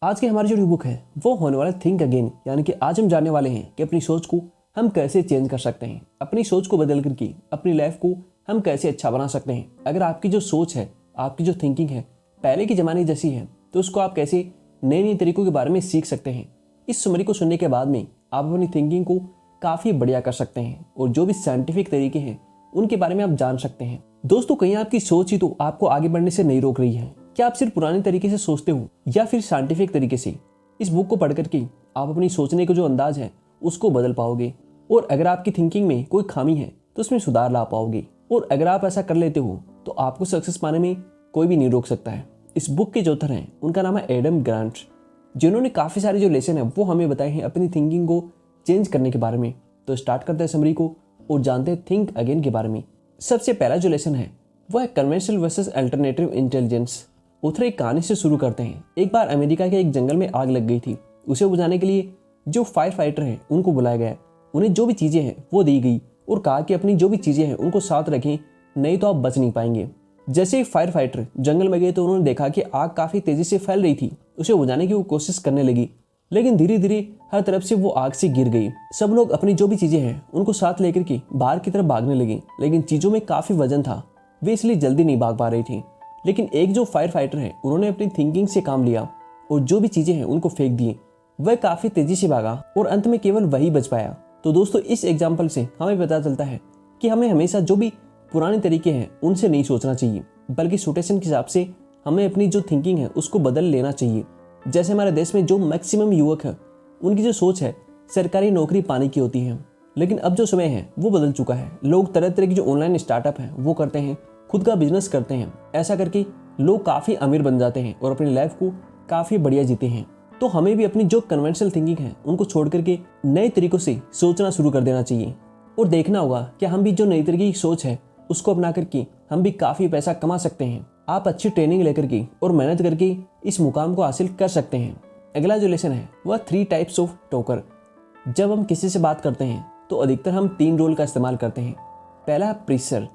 आज की हमारी जो बुक है वो होने वाला थिंक अगेन, यानी कि आज हम जानने वाले हैं कि अपनी सोच को हम कैसे चेंज कर सकते हैं, अपनी सोच को बदल करके अपनी लाइफ को हम कैसे अच्छा बना सकते हैं। अगर आपकी जो सोच है, आपकी जो थिंकिंग है पहले के ज़माने जैसी है, तो उसको आप कैसे नए नए तरीकों के बारे में सीख सकते हैं। इस समरी को सुनने के बाद में आप अपनी थिंकिंग को काफ़ी बढ़िया कर सकते हैं और जो भी साइंटिफिक तरीके हैं उनके बारे में आप जान सकते हैं। दोस्तों, कहीं आपकी सोच ही तो आपको आगे बढ़ने से नहीं रोक रही है। क्या आप सिर्फ पुराने तरीके से सोचते हो या फिर साइंटिफिक तरीके से? इस बुक को पढ़ करके आप अपनी सोचने का जो अंदाज है उसको बदल पाओगे और अगर आपकी थिंकिंग में कोई खामी है तो उसमें सुधार ला पाओगे। और अगर आप ऐसा कर लेते हो तो आपको सक्सेस पाने में कोई भी नहीं रोक सकता है। इस बुक के जो ऑथर हैं उनका नाम है एडम ग्रांट, जिन्होंने काफ़ी सारे जो लेसन है वो हमें बताए हैं अपनी थिंकिंग को चेंज करने के बारे में। तो स्टार्ट करते हैं समरी को और जानते हैं थिंक अगेन के बारे में। सबसे पहला जो लेसन है वो है conventional versus alternative intelligence. Author एक कहानी से शुरू करते हैं। एक बार अमेरिका के एक जंगल में आग लग गई थी। उसे बुझाने के लिए जो फायर फाइटर हैं उनको बुलाया गया। उन्हें जो भी चीज़ें हैं वो दी गई और कहा कि अपनी जो भी चीज़ें हैं उनको साथ रखें, नहीं तो आप बच नहीं पाएंगे। जैसे ही फायर फाइटर जंगल में गए तो उन्होंने देखा कि आग काफ़ी तेज़ी से फैल रही थी। उसे बुझाने की वो कोशिश करने लगी, लेकिन धीरे धीरे हर तरफ से वो आग से गिर गई। सब लोग अपनी जो भी चीज़ें हैं उनको साथ लेकर के बाहर की तरफ भागने लगे, लेकिन चीज़ों में काफ़ी वजन था, वे इसलिए जल्दी नहीं भाग पा रही थी। लेकिन एक जो फायर फाइटर है उन्होंने अपनी थिंकिंग से काम लिया और जो भी चीज़ें हैं उनको फेंक दिए। वह काफ़ी तेज़ी से भागा और अंत में केवल वही बच पाया। तो दोस्तों, इस एग्जाम्पल से हमें पता चलता है कि हमें हमेशा जो भी पुराने तरीके हैं उनसे नहीं सोचना चाहिए, बल्कि सिचुएशन के हिसाब से हमें अपनी जो थिंकिंग है उसको बदल लेना चाहिए। जैसे हमारे देश में जो मैक्सिमम युवक है उनकी जो सोच है सरकारी नौकरी पाने की होती है, लेकिन अब जो समय है वो बदल चुका है। लोग तरह तरह की जो ऑनलाइन स्टार्टअप है वो करते हैं, खुद का बिजनेस करते हैं। ऐसा करके लोग काफ़ी अमीर बन जाते हैं और अपनी लाइफ को काफ़ी बढ़िया जीते हैं। तो हमें भी अपनी जो कन्वेंशनल थिंकिंग है उनको छोड़ करके नए तरीकों से सोचना शुरू कर देना चाहिए और देखना होगा कि हम भी जो नई तरीके की सोच है उसको अपना करके हम भी काफ़ी पैसा कमा सकते हैं। आप अच्छी ट्रेनिंग लेकर के और मेहनत करके इस मुकाम को हासिल कर सकते हैं। अगला जो लेसन है वह 3 टाइप्स ऑफ टॉकर। जब हम किसी से बात करते हैं तो अधिकतर हम 3 रोल का इस्तेमाल करते हैं। पहला है प्रीसर।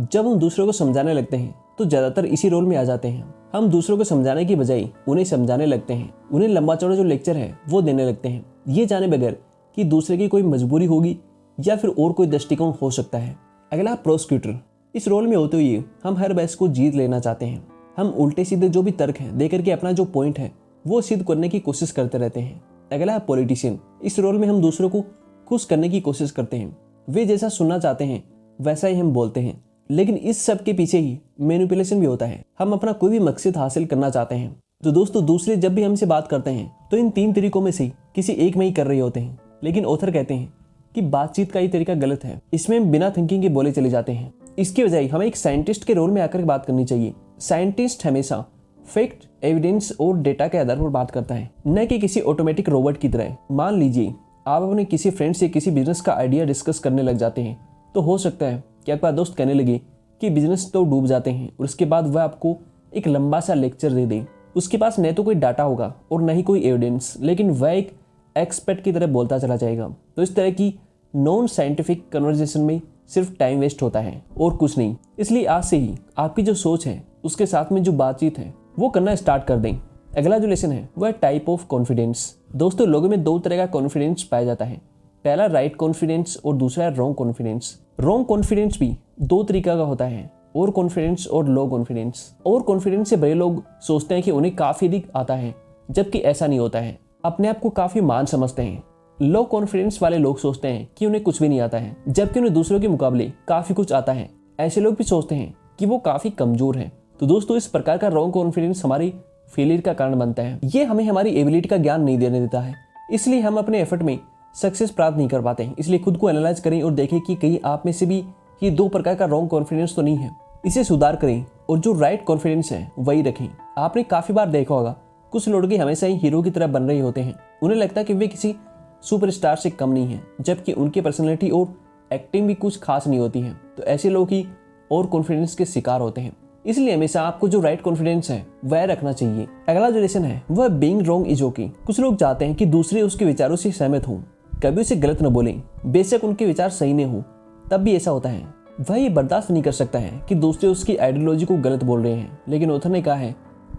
जब हम दूसरों को समझाने लगते हैं तो ज़्यादातर इसी रोल में आ जाते हैं। हम दूसरों को समझाने की बजाय उन्हें समझाने लगते हैं, उन्हें लंबा चौड़ा जो लेक्चर है वो देने लगते हैं, ये जाने बगैर कि दूसरे की कोई मजबूरी होगी या फिर और कोई दृष्टिकोण हो सकता है। अगला प्रोसिक्यूटर। इस रोल में होते हुए हम हर बहस को जीत लेना चाहते हैं। हम उल्टे सीधे जो भी तर्क हैं देकर के अपना जो पॉइंट है वो सिद्ध करने की कोशिश करते रहते हैं। अगला है पॉलिटिशियन। इस रोल में हम दूसरों को खुश करने की कोशिश करते हैं, वे जैसा सुनना चाहते हैं वैसा ही हम बोलते हैं, लेकिन इस सब के पीछे ही मैनिपुलेशन भी होता है। हम अपना कोई भी मकसद हासिल करना चाहते हैं। तो दोस्तों, दूसरे जब भी हमसे बात करते हैं तो इन 3 तरीकों में से किसी एक में ही कर रहे होते हैं, लेकिन ऑथर कहते हैं कि बातचीत का ये तरीका गलत है, इसमें हम बिना थिंकिंग के बोले चले जाते हैं। इसकी बजाय हमें एक साइंटिस्ट के रोल में आकर बात करनी चाहिए। साइंटिस्ट हमेशा फैक्ट, एविडेंस और डेटा के आधार पर बात करता है, न कि किसी ऑटोमेटिक रोबोट की तरह। मान लीजिए आप अपने किसी फ्रेंड से किसी बिजनेस का आइडिया डिस्कस करने लग जाते हैं, तो हो सकता है कि आपका दोस्त कहने लगे कि बिजनेस तो डूब जाते हैं और उसके बाद वह आपको एक लंबा सा लेक्चर दे दे। उसके पास न तो कोई डाटा होगा और न ही कोई एविडेंस, लेकिन वह एक एक्सपर्ट की तरह बोलता चला जाएगा। तो इस तरह की नॉन साइंटिफिक कन्वर्सेशन में सिर्फ टाइम वेस्ट होता है और कुछ नहीं। इसलिए आज से ही आपकी जो सोच है उसके साथ में जो बातचीत है वो करना स्टार्ट कर दें। अगला जो लेसन है वह टाइप ऑफ कॉन्फिडेंस। दोस्तों, लोगों में 2 तरह का कॉन्फिडेंस पाया जाता है। पहला राइट कॉन्फिडेंस और दूसरा है रॉन्ग कॉन्फिडेंस। रॉन्ग कॉन्फिडेंस भी 2 तरीका का होता है, ओवर कॉन्फिडेंस और लो कॉन्फिडेंस। ओवर कॉन्फिडेंस से बड़े लोग सोचते हैं कि उन्हें काफ़ी अधिक आता है, जबकि ऐसा नहीं होता है। अपने आप को काफ़ी मान समझते हैं। लो कॉन्फिडेंस वाले लोग सोचते हैं कि उन्हें कुछ भी नहीं आता है, जबकि उन्हें दूसरों के मुकाबले काफ़ी कुछ आता है। ऐसे लोग भी सोचते हैं कि वो काफ़ी कमज़ोर हैं। तो दोस्तों, इस प्रकार का रॉन्ग कॉन्फिडेंस हमारी फेलियर का कारण बनता है। ये हमें हमारी एबिलिटी का ज्ञान नहीं देने देता है, इसलिए हम अपने एफर्ट में सक्सेस प्राप्त नहीं कर पाते हैं। इसलिए खुद को एनालाइज करें और देखें कि कहीं आप में से भी ये 2 प्रकार का रॉन्ग कॉन्फिडेंस तो नहीं है। इसे सुधार करें और जो राइट कॉन्फिडेंस है वही रखें। आपने काफ़ी बार देखा होगा कुछ लड़के हमेशा ही हीरो की तरह बन रहे होते हैं। उन्हें लगता है कि वे किसी सुपरस्टार से कम नहीं है, जबकि उनकी पर्सनैलिटी और एक्टिंग भी कुछ खास नहीं होती है। तो ऐसे लोग ही और कॉन्फिडेंस के शिकार होते हैं। इसलिए हमेशा आपको जो राइट कॉन्फिडेंस है वह रखना चाहिए। अगला जो लेसन है वह बीइंग रॉन्ग इज ओके। कुछ लोग चाहते हैं कि दूसरे उसके विचारों से सहमत हों, कभी उसे गलत न बोलें, बेशक उनके विचार सही न हो, तब भी ऐसा होता है। वह ये बर्दाश्त नहीं कर सकता है कि दूसरे उसकी आइडियोलॉजी को गलत बोल रहे हैं। लेकिन ऑथर ने कहा है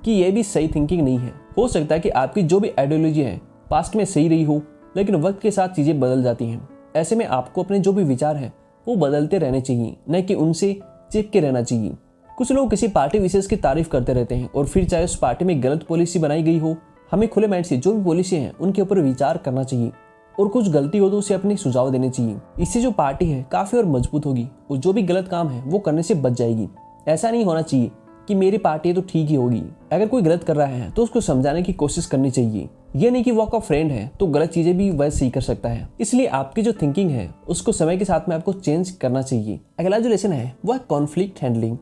कि यह भी सही थिंकिंग नहीं है। हो सकता है कि आपकी जो भी आइडियोलॉजी है पास्ट में सही रही हो, लेकिन वक्त के साथ चीजें बदल जाती हैं। ऐसे में आपको अपने जो भी विचार है वो बदलते रहने चाहिए, न कि उनसे चिपके रहना चाहिए। कुछ लोग किसी पार्टी विशेष की तारीफ करते रहते हैं और फिर चाहे उस पार्टी में गलत पॉलिसी बनाई गई हो, हमें खुले माइंड से जो भी पॉलिसी है उनके ऊपर विचार करना चाहिए और कुछ गलती हो तो उसे अपने सुझाव देने चाहिए। इससे जो पार्टी है काफी और मजबूत होगी और जो भी गलत काम है वो करने से बच जाएगी। ऐसा नहीं होना चाहिए कि मेरी पार्टी है तो ठीक ही होगी। अगर कोई गलत कर रहा है तो उसको समझाने की कोशिश करनी चाहिए। ये नहीं कि वो आपका फ्रेंड है तो गलत चीजें भी वह सही कर सकता है। इसलिए आपकी जो थिंकिंग है उसको समय के साथ में आपको चेंज करना चाहिए। अगला जो लेसन है वह कॉन्फ्लिक्ट हैंडलिंग।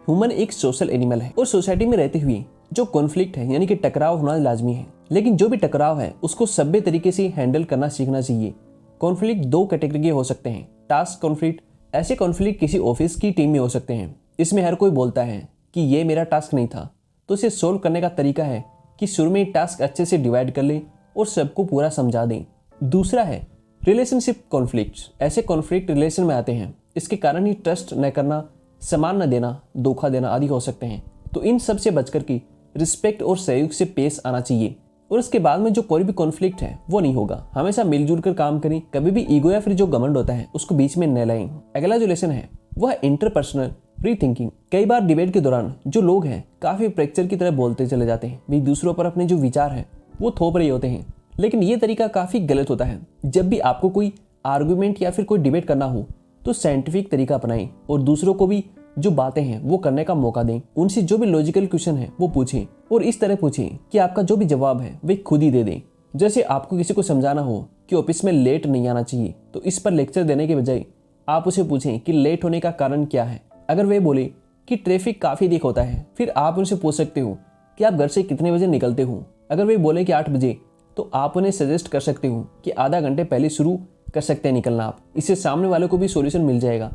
ह्यूमन एक सोशल एनिमल है और सोसाइटी में रहते हुए जो कॉन्फ्लिक्ट है यानी कि टकराव होना लाजमी है, लेकिन जो भी टकराव है उसको सभ्य तरीके से हैंडल करना सीखना चाहिए। कॉन्फ्लिक्ट दो कैटेगरी के हो सकते हैं। टास्क कॉन्फ्लिक्ट, ऐसे कॉन्फ्लिक्ट किसी ऑफिस की टीम में हो सकते हैं। इसमें हर कोई बोलता है कि ये मेरा टास्क नहीं था, तो इसे सोल्व करने का तरीका है कि शुरू में टास्क अच्छे से डिवाइड कर ले और सबको पूरा समझा दें। दूसरा है रिलेशनशिप कॉन्फ्लिक्ट। ऐसे कॉन्फ्लिक्ट रिलेशन में आते हैं, इसके कारण ही ट्रस्ट न करना, सामान न देना, धोखा देना आदि हो सकते हैं। तो इन सब से बचकर की रिस्पेक्ट और सहयोग से पेश आना चाहिए और उसके बाद में जो कोई भी कॉन्फ्लिक्ट है वो नहीं होगा। हमेशा मिलजुल कर काम करें, कभी भी ईगो या फिर जो घमंड होता है उसको बीच में न लाएं। अगला जो लेसन है वह इंटरपर्सनल रीथिंकिंग। कई बार डिबेट के दौरान जो लोग हैं काफी प्रेक्चर की तरह बोलते चले जाते हैं, वे दूसरों पर अपने जो विचार है वो थोप रहे होते हैं, लेकिन ये तरीका काफी गलत होता है। जब भी आपको कोई आर्गुमेंट या फिर कोई डिबेट करना हो तो साइंटिफिक तरीका अपनाएं और दूसरों को भी जो बातें हैं वो करने का मौका दें। उनसे जो भी लॉजिकल क्वेश्चन है वो पूछें और इस तरह पूछें कि आपका जो भी जवाब है वे खुद ही दे दें। जैसे आपको किसी को समझाना हो कि ऑफिस में लेट नहीं आना चाहिए, तो इस पर लेक्चर देने के बजाय आप उसे पूछें कि लेट होने का कारण क्या है। अगर वे बोले कि ट्रैफिक काफी अधिक होता है, फिर आप उनसे पूछ सकते हो कि आप घर से कितने बजे निकलते हो। अगर वे बोले कि 8 बजे, तो आप उन्हें सजेस्ट कर सकते हो कि आधा घंटे पहले शुरू कर सकते हैं निकलना आप। इससे सामने वाले को भी सॉल्यूशन मिल जाएगा।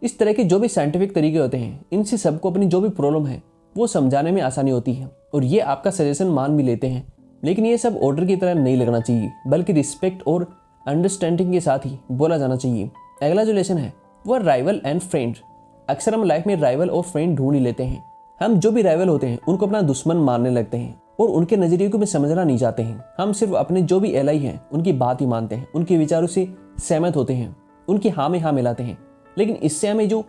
इस तरह के जो भी साइंटिफिक तरीके होते हैं, इनसे सबको अपनी जो भी प्रॉब्लम है वो समझाने में आसानी होती है और ये आपका सजेशन मान भी लेते हैं। लेकिन ये सब ऑर्डर की तरह नहीं लगना चाहिए, बल्कि रिस्पेक्ट और अंडरस्टैंडिंग के साथ ही बोला जाना चाहिए। अगला जो लेसन है वह राइवल एंड फ्रेंड। अक्सर हम लाइफ में राइवल और फ्रेंड ढूंढ ही लेते हैं। हम जो भी राइवल होते हैं उनको अपना दुश्मन मानने लगते हैं और उनके नजरिए को भी समझना नहीं चाहते हैं। हम सिर्फ अपने जो भी एलाई हैं उनकी बात ही मानते हैं, उनके विचारों से सहमत होते हैं, उनकी हाँ में हाँ मिलाते हैं। लेकिन इससे हमें जो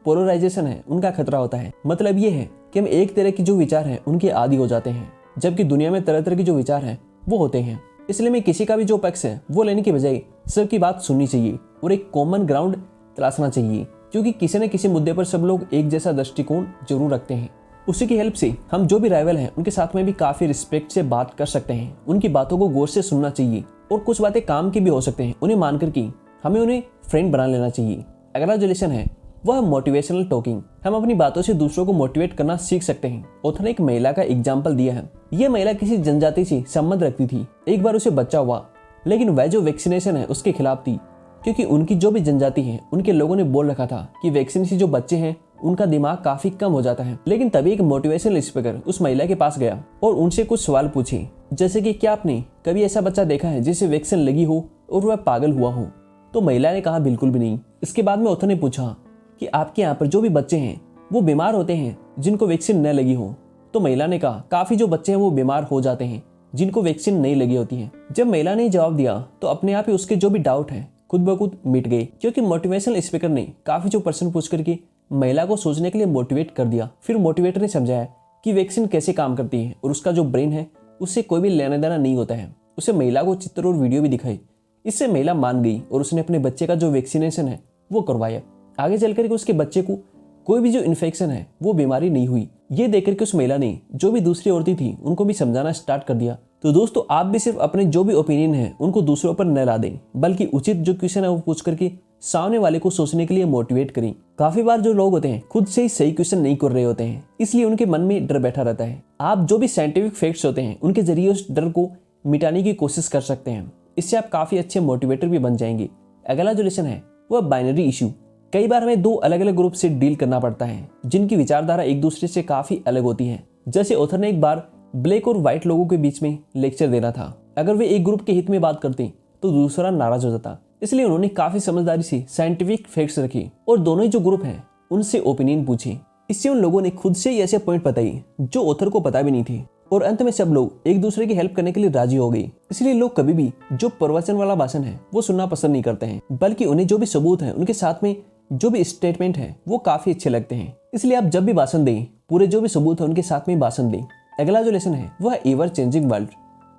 पोलराइजेशन है उनका खतरा होता है। मतलब ये है कि हम एक तरह की जो विचार है उनके आदी हो जाते हैं, जबकि दुनिया में तरह तरह के जो विचार हैं वो होते हैं। इसलिए मैं किसी का भी जो पक्ष है वो लेने के बजाय सबकी बात सुननी चाहिए और एक कॉमन ग्राउंड तलाशना चाहिए, क्योंकि किसी न किसी मुद्दे पर सब लोग एक जैसा दृष्टिकोण जरूर रखते हैं। उसी की हेल्प से हम जो भी राइवल हैं उनके साथ में भी काफी रिस्पेक्ट से बात कर सकते हैं। उनकी बातों को गौर से सुनना चाहिए और कुछ बातें काम की भी हो सकते हैं, उन्हें मानकर की हमें उन्हें फ्रेंड बना लेना चाहिए। अगला जो लेसन है वह मोटिवेशनल टॉकिंग। हम अपनी बातों से दूसरों को मोटिवेट करना सीख सकते हैं। ऑथर ने एक महिला का एग्जाम्पल दिया है। यह महिला किसी जनजाति से संबंध रखती थी। एक बार उसे बच्चा हुआ, लेकिन वह जो वैक्सीनेशन है उसके खिलाफ थी, क्योंकि उनकी जो भी जनजाति है उनके लोगों ने बोल रखा था कि वैक्सीन से जो बच्चे हैं उनका दिमाग काफी कम हो जाता है। लेकिन तभी एक मोटिवेशनल स्पीकर उस महिला के पास गया और उनसे कुछ सवाल पूछे, जैसे कि क्या आपने कभी ऐसा बच्चा देखा है जिसे वैक्सीन लगी हो और वह पागल हुआ हो? तो महिला ने कहा बिल्कुल भी नहीं। इसके बाद में ऑथर ने पूछा कि आपके यहाँ पर जो भी बच्चे हैं वो बीमार होते हैं जिनको वैक्सीन न लगी हो? तो महिला ने कहा काफी जो बच्चे हैं वो बीमार हो जाते हैं जिनको वैक्सीन नहीं लगी होती है। जब महिला ने जवाब दिया तो अपने आप ही उसके जो भी डाउट है खुद ब खुद मिट गए, क्योंकि मोटिवेशनल स्पीकर ने काफी जो प्रश्न पूछ करके महिला को सोचने के लिए मोटिवेट कर दिया। फिर मोटिवेटर ने समझाया कि वैक्सीन कैसे काम करती है और उसका जो ब्रेन है उससे कोई भी लेना देना नहीं होता है। उसे महिला को चित्र और वीडियो भी दिखाई। इससे महिला मान गई और उसने अपने बच्चे का जो वैक्सीनेशन है वो करवाया। आगे चलकर के उसके बच्चे को कोई भी जो इन्फेक्शन है वो बीमारी नहीं हुई। ये देखकर के उस महिला ने जो भी दूसरी औरतें थी उनको भी समझाना स्टार्ट कर दिया। तो दोस्तों, आप भी सिर्फ अपने जो भी ओपिनियन है उनको दूसरों पर न ला दें, बल्कि उचित जो क्वेश्चन है वो पूछ करके सामने वाले को सोचने के लिए मोटिवेट करें। काफी बार जो लोग होते हैं खुद से ही सही क्वेश्चन नहीं कर रहे होते हैं, इसलिए उनके मन में डर बैठा रहता है। आप जो भी साइंटिफिक फैक्ट्स होते हैं उनके जरिए उस डर को मिटाने की कोशिश कर सकते हैं। इससे आप काफी अच्छे मोटिवेटर भी बन जाएंगे। अगला जो लेसन है वह बाइनरी इशू। कई बार हमें दो अलग अलग ग्रुप से डील करना पड़ता है जिनकी विचारधारा एक दूसरे से काफी अलग होती है। जैसे ऑथर ने एक बार ब्लैक और व्हाइट लोगों के बीच में लेक्चर देना था। अगर वे एक ग्रुप के हित में बात करते तो दूसरा नाराज हो जाता, इसलिए उन्होंने काफी समझदारी से साइंटिफिक फैक्ट्स रखे और दोनों ही जो ग्रुप हैं उनसे ओपिनियन पूछे। इससे उन लोगों ने खुद से ही ऐसे पॉइंट बताई जो ऑथर को पता भी नहीं थी, और अंत में सब लोग एक दूसरे की हेल्प करने के लिए राजी हो गई। इसलिए लोग कभी भी जो प्रवचन वाला भाषण है वो सुनना पसंद नहीं करते हैं, बल्कि उन्हें जो भी सबूत है उनके साथ में जो भी स्टेटमेंट है वो काफी अच्छे लगते हैं। इसलिए आप जब भी भाषण दें, पूरे जो भी सबूत है उनके साथ में भाषण दें। अगला जो लेसन है वो है एवर चेंजिंग वर्ल्ड।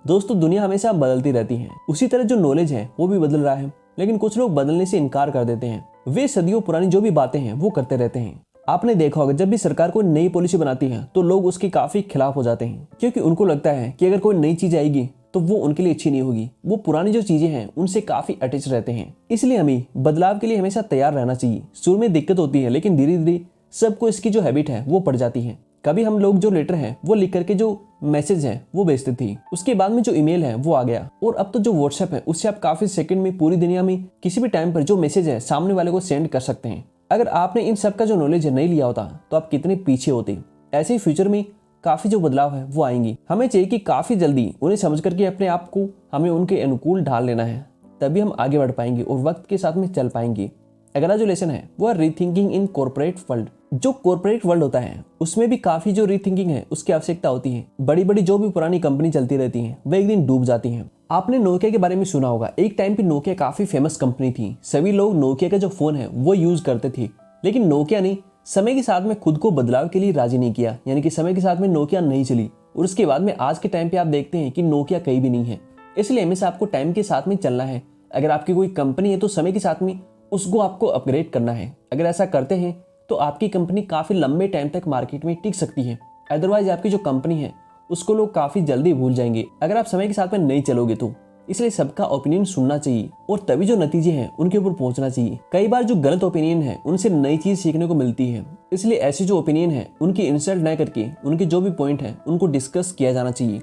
दोस्तों, दुनिया हमेशा बदलती रहती है, उसी तरह जो नॉलेज है वो भी बदल रहा है, लेकिन कुछ लोग बदलने से इनकार कर देते हैं। वे सदियों पुरानी जो भी बातें हैं वो करते रहते हैं। आपने देखा होगा जब भी सरकार कोई नई पॉलिसी बनाती है तो लोग उसके काफी खिलाफ हो जाते हैं, क्योंकि उनको लगता है कि अगर कोई नई चीज आएगी तो वो उनके लिए अच्छी नहीं होगी। वो पुरानी जो चीजें हैं उनसे काफी अटैच रहते हैं। इसलिए हमें बदलाव के लिए हमेशा तैयार रहना चाहिए। शुरू में दिक्कत होती है, लेकिन धीरे धीरे सबको इसकी जो हैबिट है वो पड़ जाती है। कभी हम लोग जो लेटर है वो लिख करके जो मैसेज है वो भेजते थे, उसके बाद में जो ईमेल है वो आ गया, और अब तो जो व्हाट्सएप है उससे आप काफी सेकंड में पूरी दुनिया में किसी भी टाइम पर जो मैसेज है सामने वाले को सेंड कर सकते हैं। अगर आपने इन सब का जो नॉलेज है नहीं लिया होता तो आप कितने पीछे होते। ऐसे ही फ्यूचर में काफी जो बदलाव है वो आएंगी। हमें चाहिए कि काफी जल्दी उन्हें समझ करके अपने आप को हमें उनके अनुकूल ढाल लेना है, तभी हम आगे बढ़ पाएंगे और वक्त के साथ में चल पाएंगे। अगला जो लेसन है वो है रीथिंकिंग इन कॉर्पोरेट वर्ल्ड। जो कॉर्पोरेट वर्ल्ड होता है उसमें भी काफी जो रीथिंकिंग है उसकी आवश्यकता होती है। बड़ी बड़ी जो भी पुरानी कंपनी चलती रहती है वह एक दिन डूब जाती है। आपने नोकिया के बारे में सुना होगा। एक टाइम पे नोकिया काफी फेमस कंपनी थी, सभी लोग नोकिया का जो फोन है वो यूज करते थे, लेकिन नोकिया ने समय के साथ में खुद को बदलाव के लिए राजी नहीं किया, यानी कि समय के साथ में नोकिया नहीं चली, और उसके बाद में आज के टाइम पे आप देखते हैं कि नोकिया कहीं भी नहीं है। इसलिए हमेशा आपको टाइम के साथ में चलना है। अगर आपकी कोई कंपनी है तो समय के साथ में उसको आपको अपग्रेड करना है। अगर ऐसा करते हैं तो आपकी कंपनी काफी लंबे टाइम तक मार्केट में टिक सकती है। अदरवाइज आपकी जो कंपनी है उसको लोग काफी जल्दी भूल जाएंगे अगर आप समय के साथ में नहीं चलोगे तो। इसलिए सबका ओपिनियन सुनना चाहिए और तभी जो नतीजे हैं उनके ऊपर पहुंचना चाहिए। कई बार जो गलत ओपिनियन है उनसे नई चीज सीखने को मिलती है, इसलिए ऐसे जो ओपिनियन है उनकी इंसल्ट न करके उनके जो भी पॉइंट है उनको डिस्कस किया जाना चाहिए।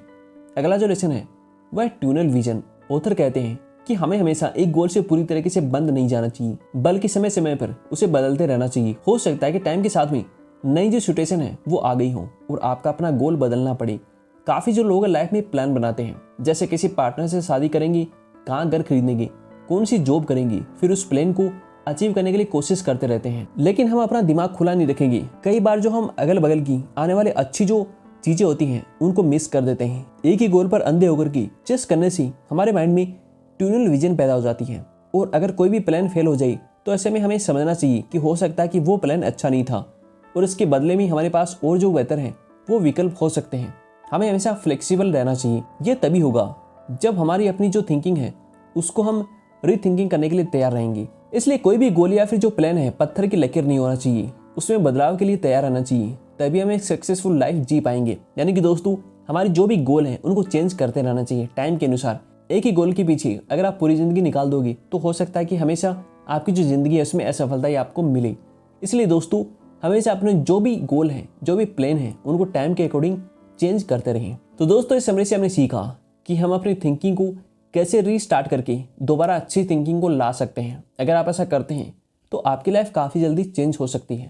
अगला जो लेसन है वह ट्यूनल विजन। ऑथर कहते हैं कि हमें हमेशा एक गोल से पूरी तरीके से बंद नहीं जाना चाहिए, बल्कि समय समय पर उसे बदलते रहना चाहिए। हो सकता है कि टाइम के साथ में नई जो सिचुएशन है वो आ गई हो और आपका अपना गोल बदलना पड़े। काफी जो लोग लाइफ में प्लान बनाते हैं, जैसे किसी पार्टनर से शादी करेंगे, कहाँ घर खरीदेंगे, कौन सी जॉब करेंगे, फिर उस प्लान को अचीव करने के लिए कोशिश करते रहते हैं, लेकिन हम अपना दिमाग खुला नहीं रखेंगे। कई बार जो हम अगल बगल की आने वाले अच्छी जो चीजें होती हैं उनको मिस कर देते हैं। एक ही गोल पर अंधे होकर की चेस करने से हमारे माइंड में ट्यूनल विजन पैदा हो जाती है, और अगर कोई भी प्लान फेल हो जाए तो ऐसे में हमें समझना चाहिए कि हो सकता है कि वो प्लान अच्छा नहीं था और इसके बदले में हमारे पास और जो बेहतर है वो विकल्प हो सकते हैं। हमें हमेशा फ्लेक्सिबल रहना चाहिए। ये तभी होगा जब हमारी अपनी जो थिंकिंग है उसको हम रीथिंकिंग करने के लिए तैयार रहेंगे। इसलिए कोई भी गोल या फिर जो प्लान है पत्थर की लकीर नहीं होना चाहिए, उसमें बदलाव के लिए तैयार रहना चाहिए, तभी हम एक सक्सेसफुल लाइफ जी पाएंगे। यानी कि दोस्तों, हमारी जो भी गोल है उनको चेंज करते रहना चाहिए टाइम के अनुसार। एक ही गोल के पीछे अगर आप पूरी जिंदगी निकाल दोगे तो हो सकता है कि हमेशा आपकी जो जिंदगी है उसमें असफलता ही आपको मिले। इसलिए दोस्तों, हमेशा अपने जो भी गोल है, जो भी प्लान है, उनको टाइम के अकॉर्डिंग चेंज करते रहें। तो दोस्तों, इस समरी से हमने सीखा कि हम अपनी थिंकिंग को कैसे रीस्टार्ट करके दोबारा अच्छी थिंकिंग को ला सकते हैं। अगर आप ऐसा करते हैं तो आपकी लाइफ काफ़ी जल्दी चेंज हो सकती है।